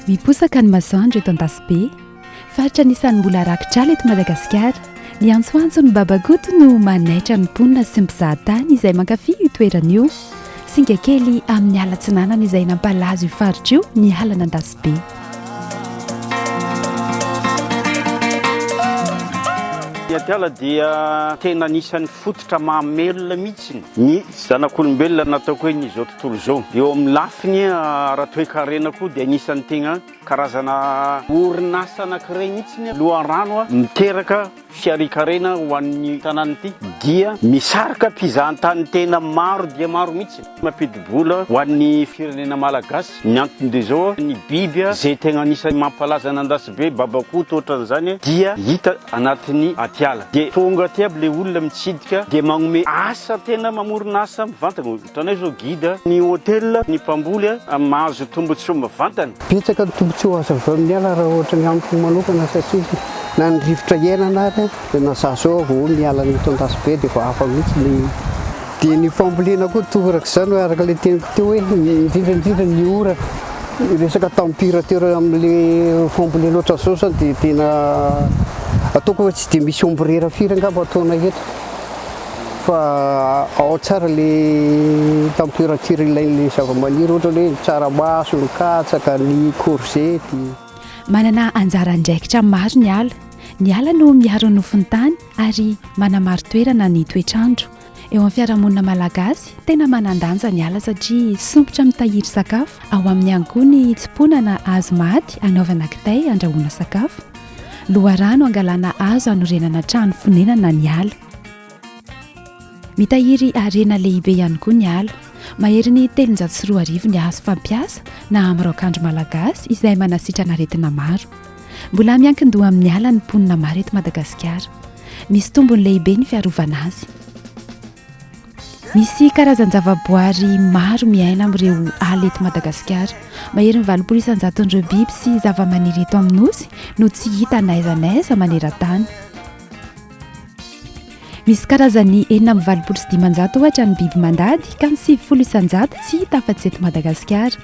Miposaka ny masoandro eto Andasibe, faritra anisan'ny mbola rakitr'ala eto Madagasikara. Ny antsoantso ny babagoto no manaitra ny mponina sy ny mpizahatany izay mankafy io toerana io. Singa kely amin'ny ala tsinanana izay nampalaza io faritra io ny alana Andasibe. Atiala dia tena anisan'ny fototra mahamelona mihitsy ny zanak'olombelona nataoko hoe ny izao tontolo izao. Eo amin'ny lafiny raha toe-karena koa dia anisan'ny tena karazana orinasa anankiray mihitsy loharano miteraka fiarikarena ho an'ny tanàna ity dia misarika mpizahatany tena maro dia maro mihitsy mampidibola ho an'ny firenena malagasy. Ny antony dia zao ny biby izay tena anisan'ny mampalaza an'Andasibe babakoto ohatran'izany dia hita anatin'ny atiala. Dia tonga aty aby le olona mitsidika dia manome asa tena mamorona asa mivantana. Ohatran'ny zao gida ny hôtel ny mpamboly mahazo tombotsoa mivantana. Betsaka tombotsoa azo avy amin'ny ala raha ohatra ny amiko manokana satria na ny rivotra iainana ary dia nazao vao miala ny Andasibe dia vao hafa mihitsy ny dia ny fambolena koa tovoraka izany araka ilay teniko teo hoe indrindra ny ora resaka température amin'ilay fambolena ohatran' izao zany dia tena ataoko hoe tsy dia misy ombrera firy angamba ataona eto fa ao tsara ilay température ilain'ilay zavamaniry ohatra hoe ny tsaramaso, ny katsaka, ny korzety. Manana anjara andraikitra maro ny ala. Ny ala no miaro ny nofon'ny tany ary manamaro toerana ny toetr'andro. Eo amin'ny fiarahamonina malagasy tena manan-danja ny ala satria sompotra mitahiry sakafo. Ao amin'ny ihany koa ny tsiponana hazo maty anaovana kitay andrahoana sakafo. Loharano angalana hazo anorenana trano fonenana ny ala. Mitahiry arena lehibe ihany koa ny ala. Mahery ny 304 ny hazo fampiasa na amin'ny raokandro malagasy izay manasitrana aretina maro. Mbola miankin-doha amin'ny ala ny mponina maro eto Madagasikara. Misy tombony lehibe ny fiarovana azy. Misy karazan-javaboary maro miaina amin'ireo ala eto Madagasikara. Mahery ny 700 ireo biby sy zavamaniry eto amin'ny nosy no tsy hita n'aiza n'aiza maneran-tany. Misy karazany 4,500 ohatra ny biby mandady ka ny 700 tsy hita afa-tsy eto Madagasikara.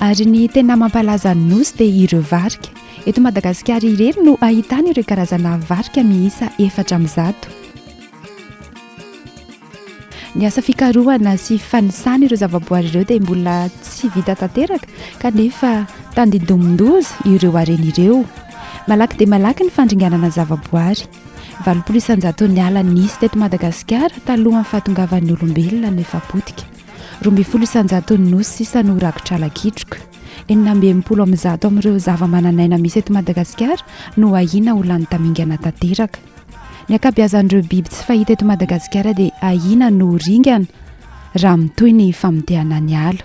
Ary ny tena mampalaza ny nosy dia ireo varika. Eto Madagasikara irery no ahitana ireo karazana varika miisa 400. Ny asa fikarohana sy fanisana ireo zavaboary ireo dia mbola tsy vita tanteraka kanefa tandindomindoza ireo harena ireo. Malaky dia malaky ny fandringanana zavaboary. 700 ny ala nisy teto Madagasikara talohan'ny fahatongavan'ny olombelona no efa potika. 200 ny nosy sisa no rakotr'ala kitroka. 900 amin'ireo zavamananaina misy eto Madagasikara no ahina ho lany tamingana tanteraka. Ny ankabeazan'ireo biby tsy fahita eto Madagasikara dia ahina no ringana raha mitohy ny famotehana ny ala.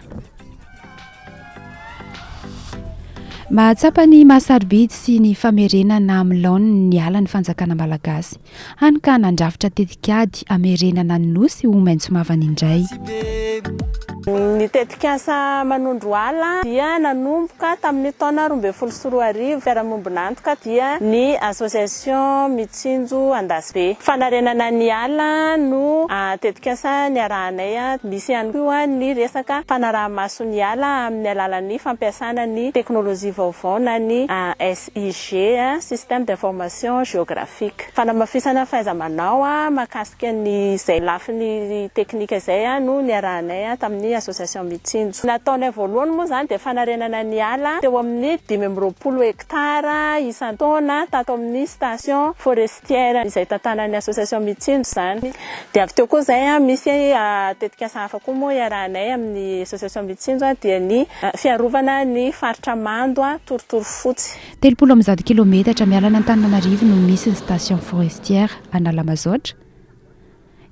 Mahatsapa ny mahasarobidy sy ny famerenana amin'ny laoniny ny ala ny fanjakana malagasy. Hany ka nandrafitra tetikady amerenana ny nosy ho maitso mavana indray. Ny tetikasa manondro ala dia nanomboka tamin'ny taona 2014 fiarahamonina dia ny Association Mitsinjo Andasibe. Fanarenana ny ala no tetikasa niarahanay. Misy ihany koa ny resaka fanaraha-maso ny ala amin'ny alalan'ny fampiasana ny teknolojia vaovao na ny SIG, système d'information géographique. Fanamafisana fahaiza-manao mahakasika ny izay lafiny teknika izay no niarahanay tamin'ny Association Mitsinjo. Nataonay voalohany moa zany dia fanarenana ny ala teo amin'ny 520 hektara isan-taona tato amin'ny station forestière izay tantanan'ny Association Mitsinjo zany. Dia avy teo koa izay misy tetikasa hafa koa moa iarahanay amin'ny Association Mitsinjo dia ny fiarovana ny faritra mando torotoro fotsy. 310 kilometatra mialana Antananarivo no misy ny station forestière Analamazotra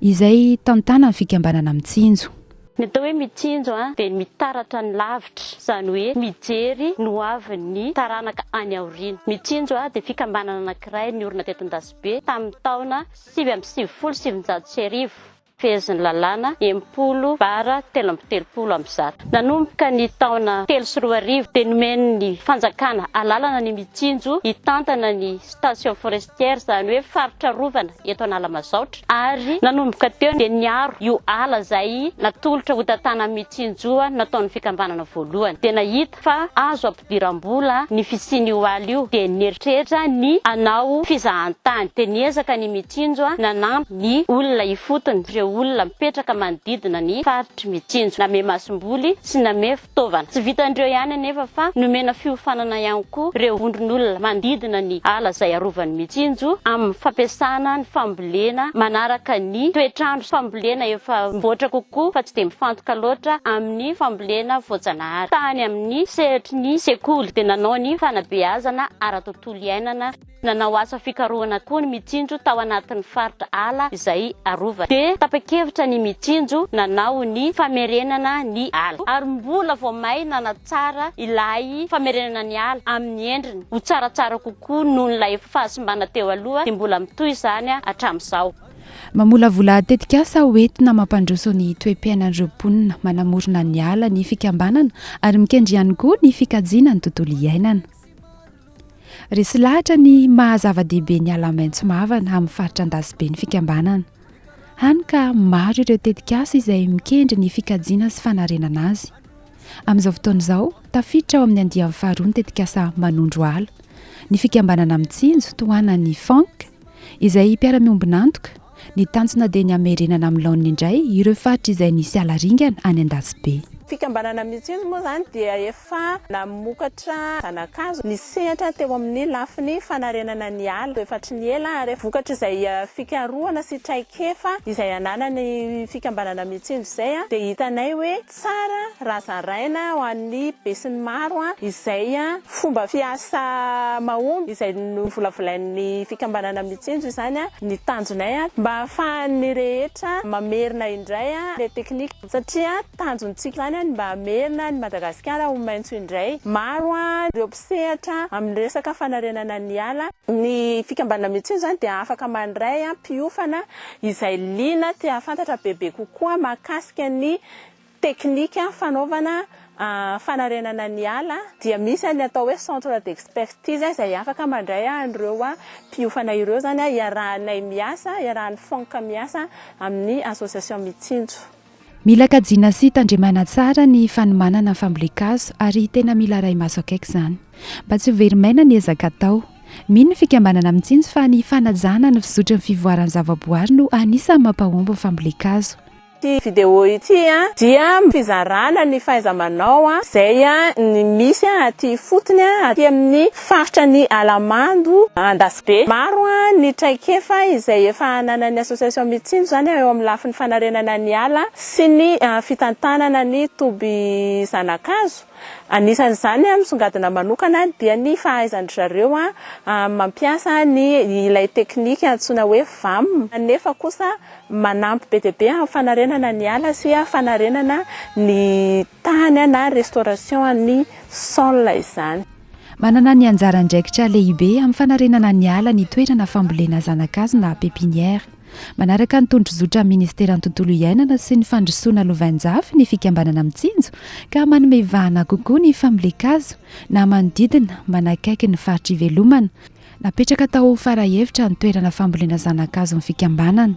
izay tantana ny fikambanana Mitsinjo. Ny atao hoe Mitsinjo dia mitaratra ny lavitra, izany hoe mijery no avy ny taranaka any aoriana. Mitsinjo dia fikambanana anankiray niorina teto Andasibe tamin'ny taona 1970. feziny lalàna 80 bara 370 am'zara. Nanomboka ny taona 3 dia nomeny ny fanjakana alalana ny Mitsinjo hitantana ny station forestière zany hoe faritra rovana eto Analamazaotra ary nanomboka teo dia niaro io ala zay natolotra ho tantana Mitsinjo nataon'ny fikambanana voalohany dia nahita fa azo ampidiram-bola ny fisiany io ala io dia nieritreritra ny anao fizahantany dia niezaka ny Mitsinjo nanampy ny olona ifotony ireo olona mipetraka manodidina ny faritra Mitsinjo name masom-boly sy name fitaovana tsy vitandreo ihany anefa fa nomena fiofanana ihany koa ireo vondron'olona manodidina ny ala zay arovan'ny Mitsinjo amin'ny fampiasana ny fambolena manaraka ny toetrandro fambolena efa mboatra kokoa fa tsy dia mifantoka loatra amin'ny fambolena voajanahary tany amin'ny sehatry ny sekoly dia nanao ny fanabeazana ara-tontolo iainana nanao asa fikarohana koa ny Mitsinjo tao anatin'ny faritra ala izay arova dia tapa-kevitra ny Mitsinjo nanao ny famerenana ny ala ary mbola vao may nanatsara ilay famerenana ny ala amin'ny endriny ho tsaratsara kokoa noho nylay fahasimbana teo aloha dia mbola mitoy izany hatramin'izao. Mamolavola tetika asa hoentina mampandroso ny toe-piainan'ireo mponina manamorona ny ala ny fikambanana ary mikendry ihany koa ny fikajiana ny tontolo iainana. Resy lahatra ny mahazava-dehibe ny ala maitso mavana amin'ny faritra Andasibe ny fikambanana. Hany ka maro ireo tetika asa izay mikendry ny fikajiana sy fanarenana azy. Amin'izao fotoana izao tafiditra ao amin'ny andian'ny faharoa ny tetika asa manondro ala. Ny fikambanana Mitsinjo tohana ny fank izay mpiara-miombonantoka ny tanjona dia ny hamerenana amin'ny laoniny indray ireo faritra izay nisy ala ringana any Andasibe. Fikambanana Mitsinjo moa zany dia efa namokatra zanakazo nisehatra teo amin'ny lafiny fanarenana ny ala efa tsy ny ela ary vokatra izay fikarohana sy traikefa izay ananany fikambanana Mitsinjo izay dia hitanay hoe tsara raha zaraina ho an'ny besin'ny maro izay fomba fiasa mahomby izay novolavolain'ny fikambanana Mitsinjo izany ny tanjonay mba ahafahan'ny rehetra mamerina indray le teknika satria tanjontsika zany mba hamerina ny Madagascar ho maitso indray maro ireo mpisehatra amin'ny resaka fanarenana ny ala ny fikambanana Mitsinjo zany dia afaka mandray mpiofana izay liana tia hafantatra bebe kokoa mahakasika ny teknika fanaovana fanarenana ny ala dia misy ny atao hoe centre d'expertise izay afaka mandray an'ireo mpiofana ireo zany iarahanay miasa iarahan'ny fonka miasa amin'ny Association Mitsinjo. Mila kajiana sy tandremana tsara ny fanomanana fambolekazo ary tena mila ray maso akaiky izany mba tsy ho verimaina ny ezaka atao. Mino ny fikambanana Mitsinjo fa ny fanajana ny fizotry ny fivoaran'ny zavaboary no anisany mampahomby ny fambolekazo. Ity video ity dia fizarana ny fahaiza-manao izay ny misy aty fotony aty amin'ny faritra ny Alamando Andasibe. Maro ny traikefa izay efa ananan'ny Association Mitsinjo zany eo amin'ny lafiny fanarenana ny ala sy ny fitantanana ny toby zanakazo. Anisan'izany misongadina manokana dia ny fahaizan'ny zareo mampiasa ny ilay teknika antsoina hoe VAM nefa kosa manampy be dia be amin'ny fanarenana ny ala sy fanarenana ny tany na restauration ny sol izany. Manana ny anjara andraikitra lehibe amin'ny fanarenana ny ala ny toerana fambolena zanakazo na pépinière. Manaraka ny tondrozotra ministeran'ny tontolo iainana sy ny fandrosoana lovanjafy ny fikambanana Mitsinjo ka manome vahana kokoa ny fambolekazo na manodidina manakaiky ny faritra ivelomana. Napetraka tao farahevitra ny toerana fambolena zanakazo ny fikambanana.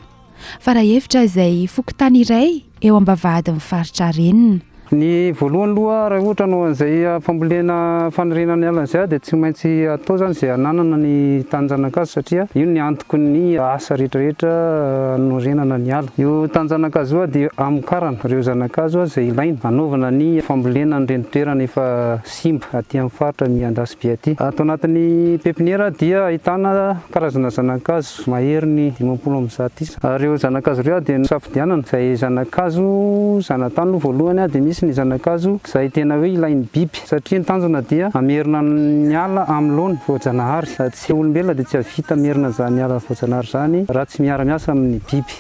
Farahevitra izay fokotany iray eo ambavahadin'ny faritra renina. Ny voalohany aloha raha ohatra anao an'izay fambolena fanarenana ala izay dia tsy maintsy atao zany izay ananana ny tany-janakazo satria io ny antoko ny asa rehetrarehetra norenana ny ala. Io tany-janakazo dia amokarana ireo zanakazo izay ilaina anaovana ny fambolena ny toerana efa simba aty amin'ny faritra ny Andasibe aty. Ato anatin'ny pépinière dia ahitana karazana zanakazo mahery ny 50 isa. Ireo zanakazo ireo dia safidianana izay zanakazo zanatany voalohany dia misy misy ny zanakazo izay tena hoe ilain'ny biby satria ny tanjona dia amerina ny ala amin'ny laony voajanahary. Tsy olombelona dia tsy havita amerina zany ala voajanahary zany raha tsy miara-miasa amin'ny biby.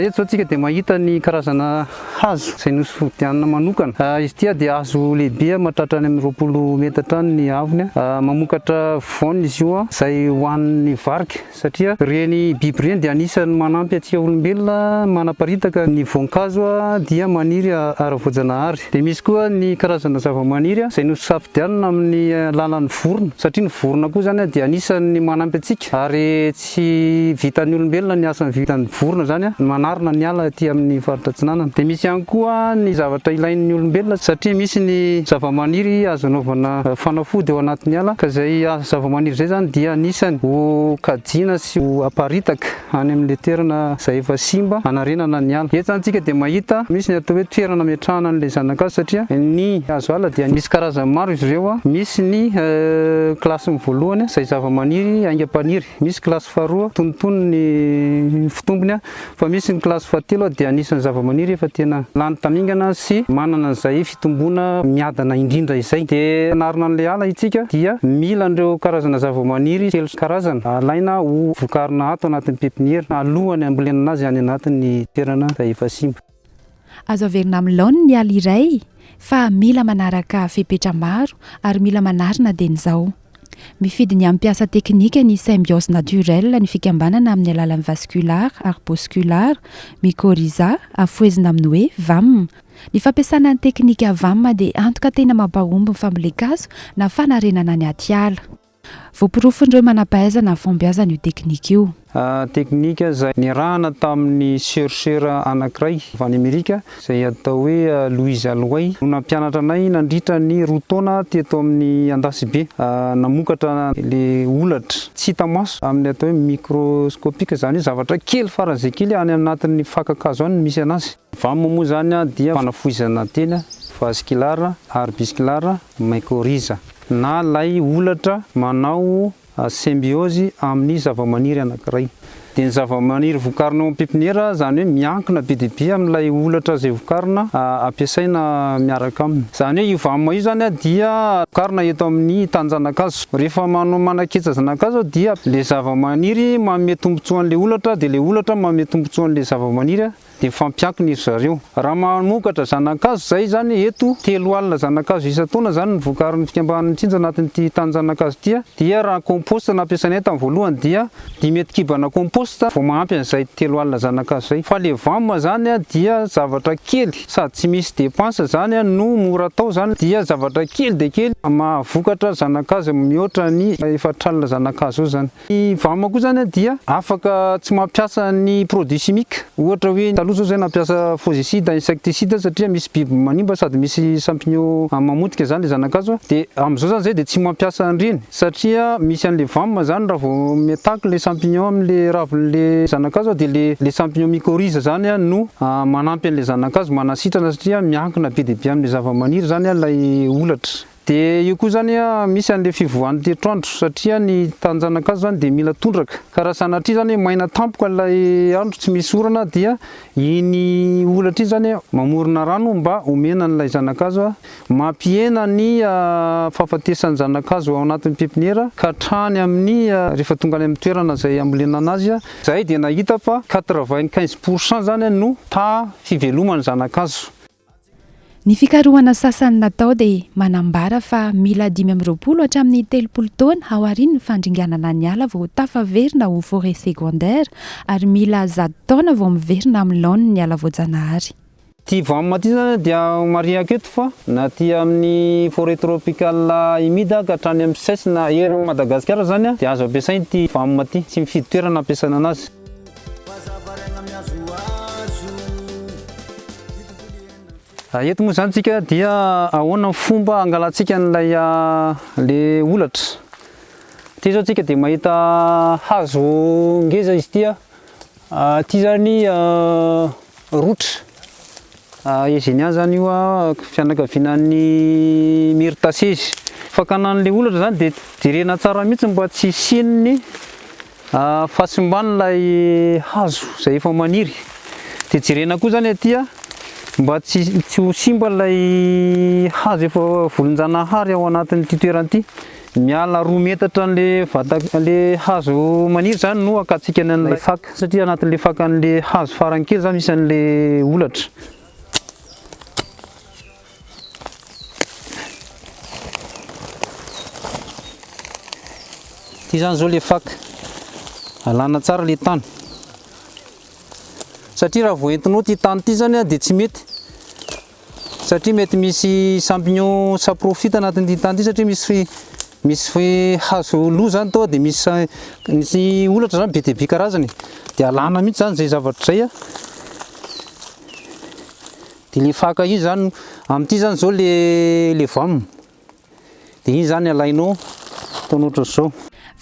Eto zao tsika dia mahita ny karazana hazo izay nosodianina manokana. Izy tia dia hazo lehibe mahatratra any amin'ny 20 metatra ny avony, mamokatra voany izy io izay hoan'ny varika satria reny biby reny dia anisan'ny manampy atsika olombelona manaparitaka ny voankazo dia maniry ara-voajanahary. Dia misy koa ny karazana zava-maniry izay nosafidianina amin'ny lalan'ny vorona satria ny vorona koa zany dia anisan'ny manampy atsika ary tsy vitan'ny olombelona ny asa vitan'ny vorona zany manarina ny ala aty amin'ny faritra Atsinanana. Dia misy ihany koa ny zavatra ilain'ny olombelona satria misy ny zava-maniry azo anaovana fanafody ao anatin'ny ala ka izay zava-maniry izay zany dia anisany ho kajiana sy ho aparitaka any amin'ilay toerana izay efa simba hanarenana ny ala. Eto zany tsika dia mahita misy ny atao hoe toerana metrahana an'ilay zanakazo satria ny hazo ala dia misy karazany maro izy ireo. Misy ny klasy voalohany izay zava-maniry aingam-paniry, misy klasy faharoa tonotony ny fitombony fa misy ny klasy fahatelo dia anisan'ny zava-maniry efa tena lany tamingana sy manana izay fitomboana miadana indrindra izay. Dia narina an'ilay ala itsika dia mila an'ireo karazana zava-maniry telo karazana alaina ho vokarina ato anatin'ny pepiniera alohany ambolenana azy any anatin'ny toerana izay efa simba. Azo averina amin'ny laony ny ala iray fa mila manaraka fepetra maro ary mila manarina dia n'izao. Mifidy ny ampiasa teknika ny symbiose naturelle ny fikambanana amin'ny alalan'ny vesicular-arbuscular, mycorrhiza afoezina amin'ny hoe VAM. Ny fampiasana ny teknika VAM dia antoka tena mampahomby ny fambolekazo na fanarenana ny atiala. Voaporofon'ireo manampahaizana ny fombiazana io teknika io. Teknika izay niarahana tamin'ny chercheur anankiray avy any Amerika izay atao hoe Louise Allouay no nampianatra anay nandritra ny roa taona teto amin'ny Andasibe. Namokatra le olatra tsy hita maso amin'ny atao hoe microscopique zany zavatra kely faran'izay kely any anatin'ny fakakazo any misy anazy. VAM moa zany dia fanafoizana teny vesicular-arbuscular mycorrhiza na lay olatra manao symbiosis amin'ny zava-maniry anankiray. Dia ny zava-maniry vokarina amin'ny pepiniera zany hoe miankina be dia be amin'ilay olatra izay vokarina ampiasaina miaraka aminy. Zany hoe io VAM io zany dia vokarina eto amin'ny tanjanakazo. Rehefa manaketsa zanakazo dia le zava-maniry manome tombotsoa an'ilay olatra dia le olatra manome tombotsoa an'ilay zava-maniry dia fampiankina izy zareo. Raha mamokatra zanakazo izay zany eto 3 alina zanakazo isa-taona zany ny vokarin'ny fikambanana Mitsinjo anatin'ity tanjanakazo ity dia raha compost nampiasainay tamin'ny voalohany dia 10 metr kibana compost vao mahampy an'izay 3 alina zanakazo izay. Fa le VAM zany dia zavatra kely sady tsy misy dépense zany no mora atao zany dia zavatra kely dia kely mahavokatra zanakazo mihoatra ny 4 alina zanakazo io zany. Ny VAM koa zany dia afaka tsy mampiasa ny produit chimique ohatra hoe taloha zao zay nampiasa fongicide insecticide satria misy biby manimba sady misy champignon mamotika zany le zanakazo dia amin'izao zany zay dia tsy mampiasa an'ireny satria misy an'le VAM zany raha vao metaky le champignon amin'le ravin'le zanakazo dia le champignon mycorrhiza zany no manampy an'le zanakazo manasitrana satria miankina be dia be amin'le zava-maniry zany ilay olatra. Dia io koa zany misy an'le fivoahan'ny toetr'andro satria ny tanjanakazo zany dia mila tondraka ka raha sanatria zany maina tampoka ilay andro tsy misy orana dia iny olatra iny zany mamorona rano mba omena n'ilay zanakazo mampihena ny fahafatesan'ny zanakazo ao anatin'ny pepiniera ka hatrany amin'ny rehefa tonga any amin'ny toerana izay ambolenana azy izay dia nahita fa 95% zany no fivelomany zanakazo. Ny fikarohana sasany natao dia manambara fa mila 520 hatramin'ny 30 taona aorian'ny fandringanana ny ala vao tafaverina ho forêt secondaire ary mila 10 taona vao miverina amin'ny laony ny ala voajanahary. Ty VAM ty zany dia mariaka eto fa na ty amin'ny forêt tropicale humide ka hatrany amin'ny sesy na ery Madagascar zany dia azo ampiasainy ty VAM ty tsy mifidy toerana ampiasaina anazy. Eto moa zany tsika dia ahoana ny fomba angalantsika n'ilay le olatra. Ty zao tsika dia mahita hazo ngeza izy ty ty zany rotra ezeny zany io fianakavianan'ny myrtaceuse. Fakanan'le olatra zany dia jerena tsara mihitsy mba tsy hisian'ny fahasimban'ilay hazo izay efa maniry. Dia jerena koa zany aty mba tsy ho simba ilay hazo efa volonjanahary ao anatin'ity toerana ity. Miala 2 metatra le hazo maniry zany no akatsikany an'ilay faka satria anatin'le fakan'le hazo farany kely zany misy an'le olatra. Ty zany zao le faka alana tsara le tany satria raha voentinao ty tany ty zany dia tsy mety satria mety misy champignon saprofita anatin'ity tany ty satria misy hazo lo zany tao dia misy olatra zany be dia be karazany dia alana mihitsy zany zay zavatra zay dia le faka io zany amin'ity zany zao le VAM dia iny zany alainao ataonao ohatran'izao.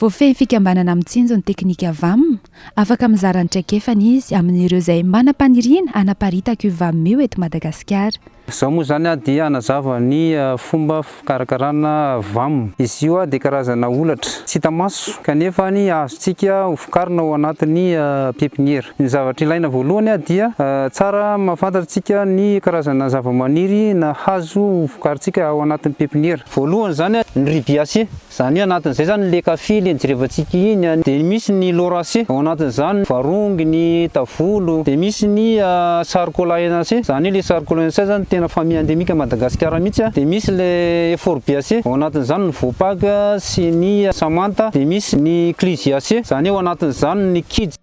Voafehy fikambanana mitsinjo ny teknika VAM, afaka mizara ny traikefany izy amin'ireo izay manam-paniriana hanaparitaka io VAM io eto Madagascar. Zaho moa zany dia hanazava ny fomba fikarakarana VAM. Izy io dia karazana olatra tsy hita maso kanefa ny azontsika ho vokarina ao anatin'ny pepiniera. Ny zavatra ilaina voalohany dia tsara mahafantatsika ny karazana zavamaniry na hazo ho vokarintsika ao anatin'ny pepiniera. Voalohany zany ny ribiace, zany io anatin'izay zany le kafe le jerevantsika iny, dia misy ny loracé ao anatin'izany varongy, ny tavolo, dia misy ny sarcolaenacé, zany le sarcolaenacé zany tena famille endémique Madagascar mihitsy. Dia misy le forbiacé ao anatin'izany ny voapaga sy ny samanta, dia misy ny clisiacé, zany ao anatin'izany ny kidy.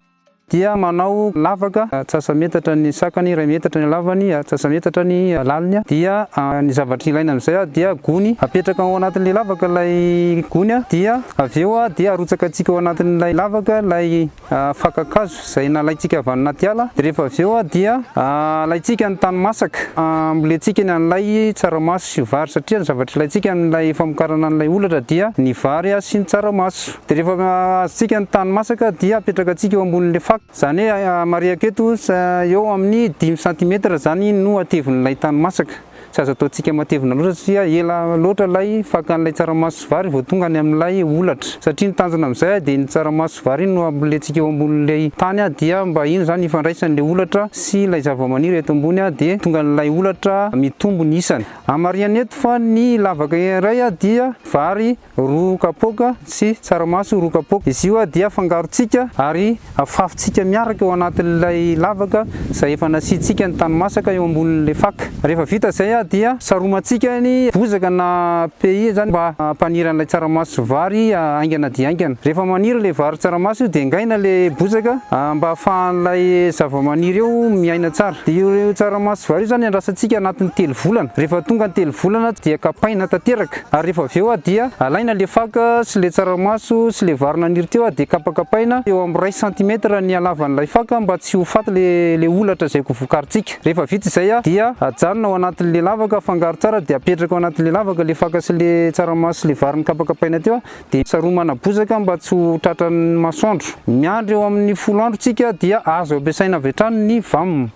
Dia manao lavaka atsasametatra ny sakany, 2 metatra ny lavany, atsasametatra ny laliny. Dia ny zavatra ilaina amin'izay dia gony apetraka ao anatin'ilay lavaka ilay gony, dia avy eo dia arotsakatsika ao anatin'ilay lavaka ilay fakakazo izay nalaitsika avy any anaty ala. Dia rehefa avy eo dia alaitsika ny tany masaka, amboletsika ny an'ilay tsaramaso sy vary satria ny zavatra ilaitsika amin'ilay famokarana an'ilay olatra dia ny vary sy ny tsaramaso. Dia rehefa azontsika ny tany masaka dia apetraka atsika eo ambonin'ilay faka. Zany hoe mariaka eto eo amin'ny 5 cm zany no atevon'ilay tany masaka. Tsy azo ataontsika matevina loatra satria ela loatra ilay fakan'ilay tsaramaso vary vao tonga any amin'ilay olatra. Satria ny tanjona amin'izay dia ny tsaramaso vary no amboletsika eo ambonin'ilay tany dia mba iny zany ifandraisan'ilay olatra sy ilay zavamaniry eto ambony dia tonga n'ilay olatra mitombo ny isany. Amariana eto fa ny lavaka iray dia vary 2 kapoaka sy tsaramaso 2 kapoaka. Izy io dia afangarontsika ary afafontsika miaraka eo anatin'ilay lavaka izay efa nasiditsika ny tany masaka eo ambonin'ilay faka. Rehefa vita zay dia saromantsika ny bozaka na pays zany mba hampaniry an'ilay tsaramaso vary aingana dia aingana. Rehefa maniry ilay vary tsaramaso dia ngaina ilay bozaka mba hahafahan'ilay zavamaniry eo miaina tsara. Dia io tsaramaso vary io zany andrasantsika anatin'ny 3 volana. Rehefa tonga ny 3 volana dia kapaina tanteraka ary rehefa avy eo dia alaina le faka sy le tsaramaso sy le vary naniry teo dia kapakapaina eo amin'ny 1 cm ny halavan'ilay faka mba tsy ho faty le olatra izay ho vokarintsika. Rehefa vita izay dia ajanona ao anatin'le lavaka afangaro tsara dia apetraka ao anatin'le lavaka le faka sy le tsaramaso sy le vary kapakapaina teo dia saromana bozaka mba tsy ho tratran'ny masoandro. Miandry eo amin'ny 10 andro tsika dia azo ampiasaina avy hatrany ny VAM.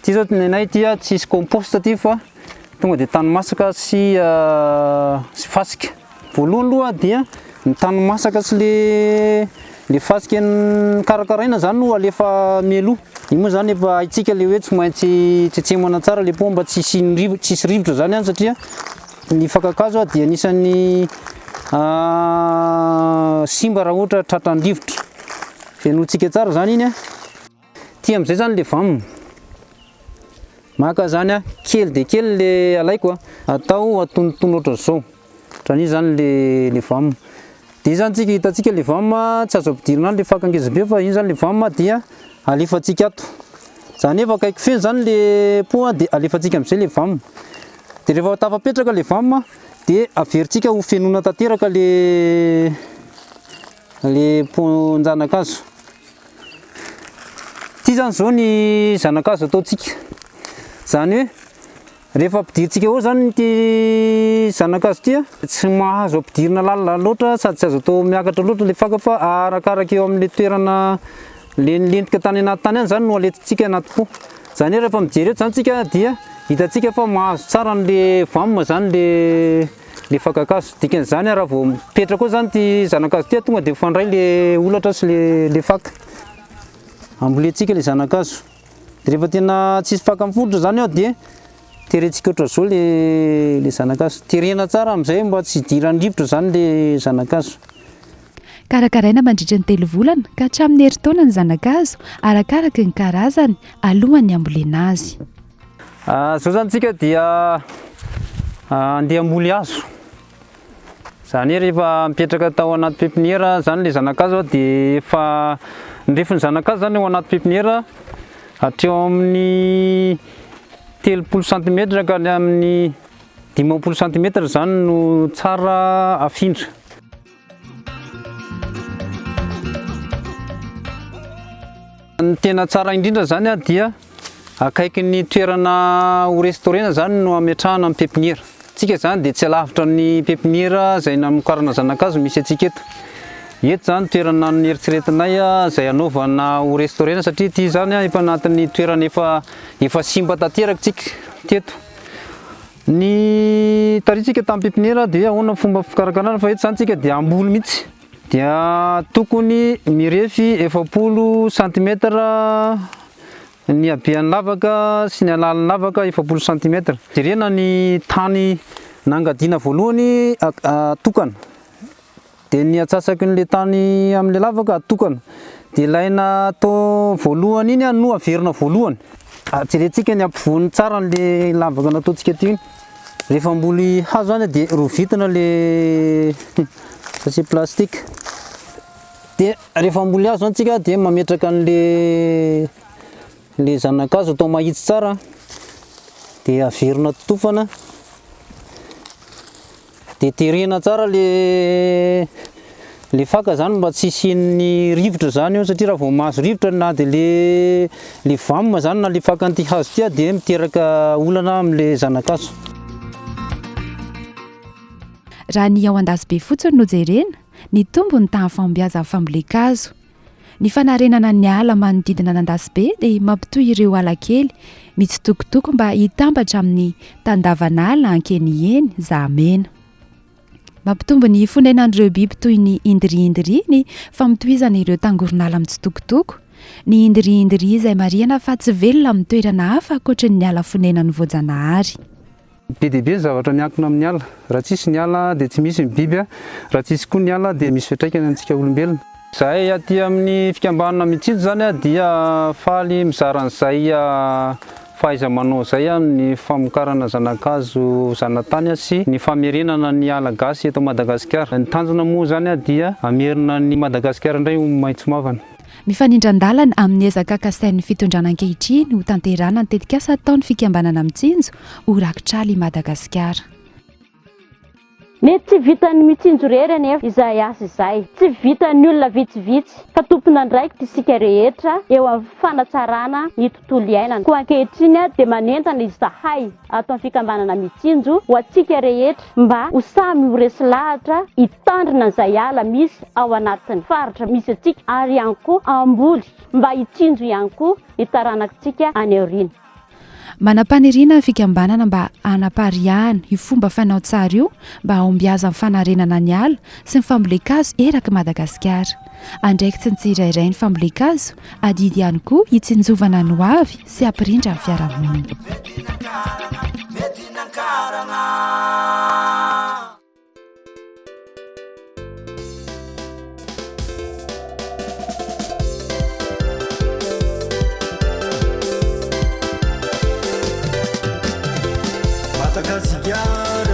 Ty zao nenay dia tsisy compost ty fa tonga dia tany masaka sy fasika. Voalohany aloha dia ny tany masaka sy le fasika ny karakaraina zany no alefa mialoha. Io moa zany efa haitsika le hoe tsy maintsy tsetsemana tsara le pomba tsisy rivotra zany any satria ny fakakazo dia anisan'ny simba raha ohatra tratran'ny rivotra. Fianotsika tsara zany iny. Ty amin'izay zany le VAM. Maka zany kely dia kely le alaiko atao atonontono ohatran'izao. Ohatran'io zany le VAM. Dia zany tsika hitantsika le VAM tsy azo ampidirina any le faka ngezabe fa iny zany le VAM dia alefantsika ato. Zany efa akaiky feno zany le po dia alefantsika amin'izay le VAM. Dia rehefa tafapetraka le VAM dia averintsika ho fenona tanteraka le ponjanakazo. Ty zany zao ny zanakazo ataontsika. Zany hoe rehefa ampidirintsika eo zany ty zanakazo ty tsy mahazo ampidirina lalina loatra sady tsy azo atao miakatra loatra le faka fa arakaraka eo amin'le toerana le lentika tany anaty tany any zany no alentintsika anaty po. Zany hoe rehefa mijery eto zany tsika dia hitantsika fa mahazo tsara an'le VAM zany le fakakazo. Dikan'izany raha vao mipetraka koa zany ty zanakazo ty tonga dia mifandray le olatra sy le faka. Amboletsika le zanakazo. dia rehefa tena tsisy fakamfototra zany ao dia terentsika ohatran'izao le zanakazo, terena tsara amin'izay mba tsy hidiran'ny rivotra zany le zanakazo. Karakaraina mandritra ny 3 volana ka hatramin'ny herintaona ny zanakazo arakaraka ny karazany alohan'ny ambolena azy. Zao zany tsika dia andeha amboly hazo. Zany hoe rehefa mipetraka tao anaty pepiniera zany le zanakazo dia efa ndrefy ny zanakazo zany ao anaty pepiniera hatreo amin'ny 30 cm ka amin'ny 50 cm zany no tsara afindra. Ny tena tsara indrindra zany dia akaiky ny toerana ho restaurena zany no ametrahana amin'ny pepiniera. Tsika zany dia tsy alavitra ny pepiniera izay namokarana zanakazo misy atsika eto. Eto zany toerana nieritreretinay izay anaovana ho restaurena satria ity zany efa anatin'ny toerana efa simba tanteraka tsika teto. Ny tarisika tamin'ny pepiniera dia ahoana fomba fikarakarana fa eto zany tsika dia amboly mihitsy. Dia tokony mirefy 70 cm ny habean'ny lavaka sy ny alalan'ny lavaka 70 cm. Jerena ny tany nangadiana voalohany atokana. Dia ny atsasaky n'le tany amin'le lavaka atokana. Dia ilaina atao voalohany iny no averina voalohany. Jerentsika ny ampovoany tsara n'le lavaka nataontsika teo iny. Rehefa amboly hazo zany dia rovitina le sachet plastique. Dia rehefa amboly hazo zany tsika dia mametraka an'le zanakazo atao mahitsy tsara dia averina totofana dia terena tsara le faka zany mba tsy hisian'ny rivotra zany io satria raha vao mahazo rivotra na dia le VAM zany na le fakan'ity hazo ity dia miteraka olana amin'le zanakazo. Raha ny ao Andasibe fotsiny no jerena ny tombony tahan'ny fahombiazan'ny fambolena-kazo. Ny fanarenana ny ala manodidina an'Andasibe dia mampitohy ireo ala kely mitsitokotoko mba hitambatra amin'ny tandavan'ala ankeniheny zamena. Mampitombo ny fonenan'ireo biby toy ny indri ny famitohizana ireo tangoron'ala mitsitokotoko. Ny indri izay marihana fa tsy velona amin'ny toerana hafa ankoatran'ny ny ala fonenan'ny voajanahary. Be dia be ny zavatra miankina amin'ny ala. Raha tsisy ny ala dia tsy misy ny biby, raha tsisy koa ny ala dia misy fiantraikany antsika olombelona. Zahay aty amin'ny fikambanana Mitsinjo zany dia faly mizara an'izay fahaiza-manao izay ny famokarana zanakazo zanatany sy ny famerenana ny ala gasy eto Madagascar. Ny tanjona moa zany dia hamerina ny Madagascar indray ho maitso mavana. Mifanindran-dalana amin'ny ezaka kasain'ny fitondrana ankehitriny ho tanterana ny tetikasa ataon'ny fikambanana Mitsinjo ho rakitraly Madagasikara. Mety tsy vitan'ny Mitsinjo rery anefa izay asa izay. Tsy vitan'ny olona vitsivitsy fa tompona andraikitra isika rehetra eo amin'ny fanatsarana ny tontolo iainana. Koa ankehitriny dia manentana izahay ato amin'ny fikambanana Mitsinjo ho antsika rehetra mba ho samy ho resy lahatra hitandrina izay ala misy ao anatin'ny faritra misy antsika ary ihany koa amboly mba hitsinjo ihany koa ny taranakitsika any aoriana. Manam-paniriana fikambanana mba hanapariahana io fomba fanao tsara io mba haombiaza amin'ny fanarenana ny ala sy ny fambolena-kazo eraky Madagasikara. Andraikitsy ny tsirairay ny fambolena-kazo adidy ihany koa hitsinjovana ny hoavy sy hampirindra amin'ny fiarahamonina. Madagascar,